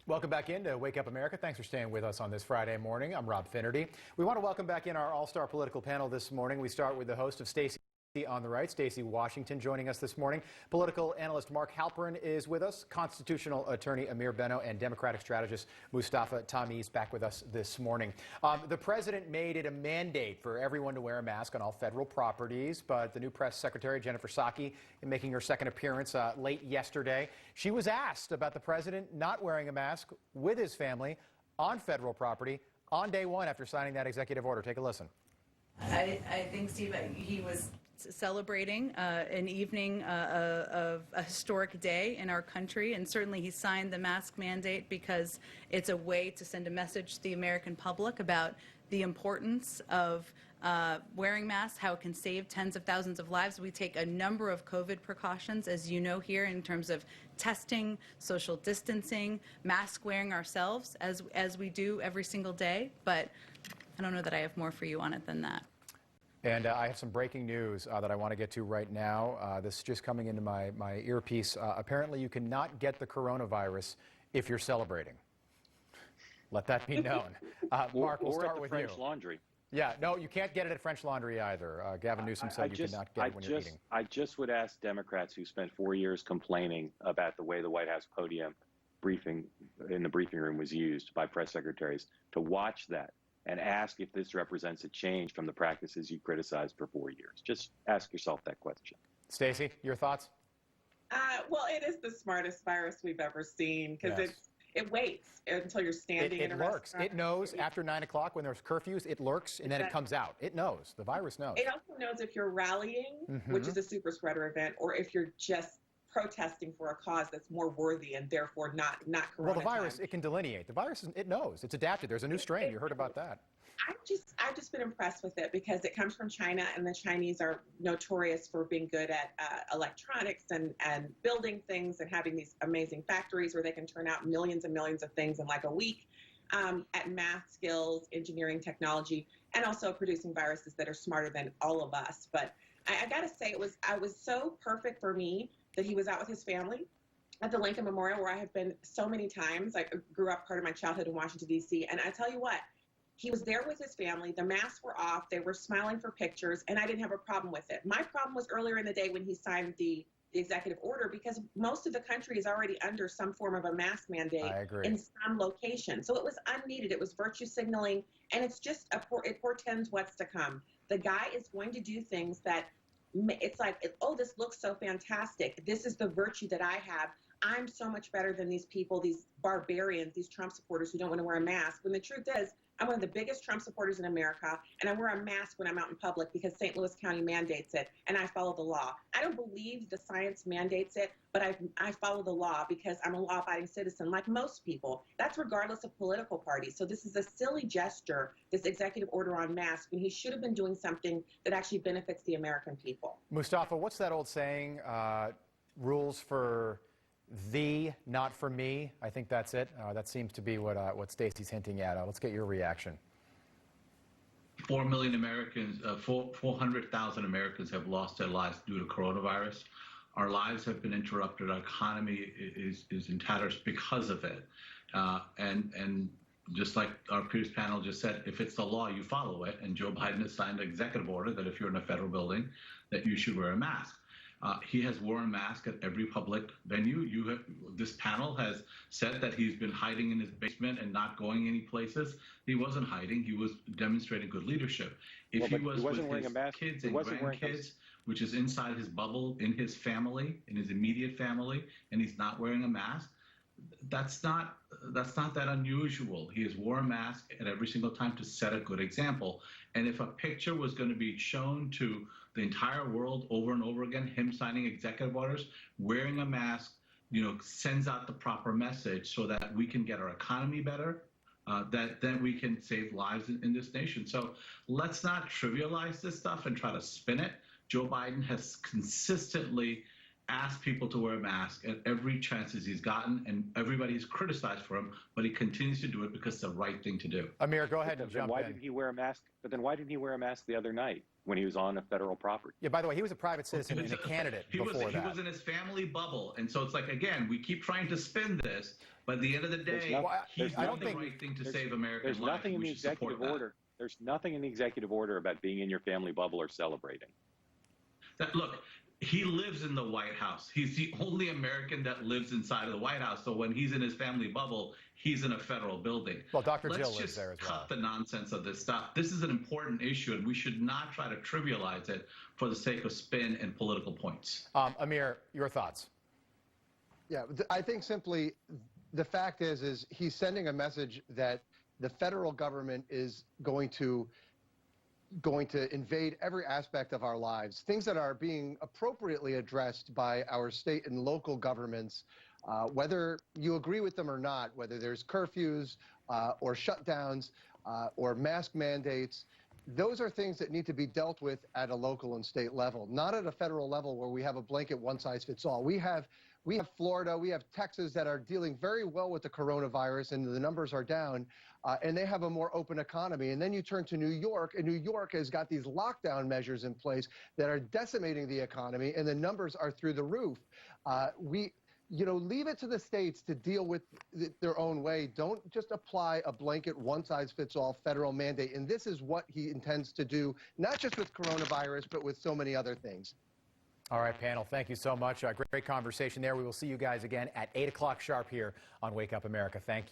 Welcome back in to Wake Up America. Thanks for staying with us on this Friday morning. I'm Rob Finnerty. We want to welcome back in our all-star political panel this morning. We start with the host of Stacy on the right, Stacy Washington, joining us this morning. Political analyst Mark Halperin is with us, constitutional attorney Amir Benno, and Democratic strategist Mustafa Tamiz back with us this morning. The president made it a mandate for everyone to wear a mask on all federal properties, but the new press secretary, Jennifer Psaki, making her second appearance late yesterday, she was asked about the president not wearing a mask with his family on federal property on day one after signing that executive order. Take a listen. I think, Steve, he was celebrating an evening of a historic day in our country, and certainly he signed the mask mandate because it's a way to send a message to the American public about the importance of wearing masks, how it can save tens of thousands of lives. We take a number of COVID precautions, as you know here, in terms of testing, social distancing, mask wearing ourselves, as we do every single day, but I don't know that I have more for you on it than that. And I have some breaking news that I want to get to right now. This is just coming into my earpiece. Apparently, you cannot get the coronavirus if you're celebrating. Let that be known. Mark, we'll start with you. French Laundry. Yeah, no, you can't get it at French Laundry either. Gavin Newsom said you cannot get it when you're eating. I just would ask Democrats who spent 4 years complaining about the way the White House podium briefing in the briefing room was used by press secretaries to watch that and ask if this represents a change from the practices you criticized for 4 years. Just ask yourself that question. Stacey, your thoughts? Well, it is the smartest virus we've ever seen because it waits until you're standing in a lurks. restaurant. It knows after 9 o'clock when there's curfews, it lurks and then it comes out. It knows. The virus knows. It also knows if you're rallying, which is a super spreader event, or if you're just protesting for a cause that's more worthy and therefore not corona. Well, the virus, it can delineate. The virus, it knows. It's adapted. There's a new strain. You heard about that. I've just been impressed with it because it comes from China, and the Chinese are notorious for being good at electronics and building things and having these amazing factories where they can turn out millions and millions of things in like a week, at math skills, engineering, technology, and also producing viruses that are smarter than all of us. But I got to say, it was so perfect for me that he was out with his family at the Lincoln Memorial, where I have been so many times. I grew up part of my childhood in Washington, D.C., and I tell you what, he was there with his family. The masks were off. They were smiling for pictures, and I didn't have a problem with it. My problem was earlier in the day when he signed the executive order, because most of the country is already under some form of a mask mandate in some location. So it was unneeded. It was virtue signaling, and it's just it portends what's to come. The guy is going to do things that it's like, oh, this looks so fantastic. This is the virtue that I have. I'm so much better than these people, these barbarians, these Trump supporters who don't want to wear a mask. When the truth is, I'm one of the biggest Trump supporters in America, and I wear a mask when I'm out in public because St. Louis County mandates it, and I follow the law. I don't believe the science mandates it, but I follow the law because I'm a law-abiding citizen, like most people. That's regardless of political party. So this is a silly gesture, this executive order on masks, when he should have been doing something that actually benefits the American people. Mustafa, what's that old saying? Rules for thee, not for me. I think that's it. That seems to be what Stacey's hinting at. Let's get your reaction. 4 million Americans, 400,000 Americans have lost their lives due to coronavirus. Our lives have been interrupted. Our economy is in tatters because of it. And just like our previous panel just said, if it's the law, you follow it. And Joe Biden has signed an executive order that if you're in a federal building, that you should wear a mask. He has worn a mask at every public venue. This panel has said that he's been hiding in his basement and not going any places. He wasn't hiding. He was demonstrating good leadership. If he was with his kids and grandkids, which is inside his bubble, in his family, in his immediate family, and he's not wearing a mask, that's not that unusual. He has worn a mask at every single time to set a good example. And if a picture was going to be shown to the entire world over and over again, him signing executive orders, wearing a mask, sends out the proper message so that we can get our economy better, that then we can save lives in this nation. So let's not trivialize this stuff and try to spin it. Joe Biden has consistently asked people to wear a mask at every chance he's gotten, and everybody's criticized for him, but he continues to do it because it's the right thing to do. Amir, go ahead and jump why in. didn't he wear a mask? But then why didn't he wear a mask the other night when he was on a federal property? Yeah, by the way, he was a private citizen and a candidate before that. He was in his family bubble. And so it's like, again, we keep trying to spin this, but at the end of the day, he's done the right thing to save American lives. There's nothing in the executive order. There's nothing in the executive order about being in your family bubble or celebrating. Look, he lives in the White House. He's the only American that lives inside of the White House. So when he's in his family bubble, he's in a federal building. Well, Dr. Jill Let's lives there as well. cut the nonsense of this stuff. This is an important issue, and we should not try to trivialize it for the sake of spin and political points. Amir, your thoughts? Yeah, I think simply the fact is he's sending a message that the federal government is going to invade every aspect of our lives, things that are being appropriately addressed by our state and local governments, whether you agree with them or not, whether there's curfews or shutdowns or mask mandates. Those are things that need to be dealt with at a local and state level, not at a federal level where we have a blanket one-size-fits-all. We have Florida, we have Texas that are dealing very well with the coronavirus, and the numbers are down, and they have a more open economy. And then you turn to New York, and New York has got these lockdown measures in place that are decimating the economy, and the numbers are through the roof. Leave it to the states to deal with their own way. Don't just apply a blanket one-size-fits-all federal mandate. And this is what he intends to do, not just with coronavirus, but with so many other things. All right, panel, thank you so much. Great conversation there. We will see you guys again at 8 o'clock sharp here on Wake Up America. Thank you.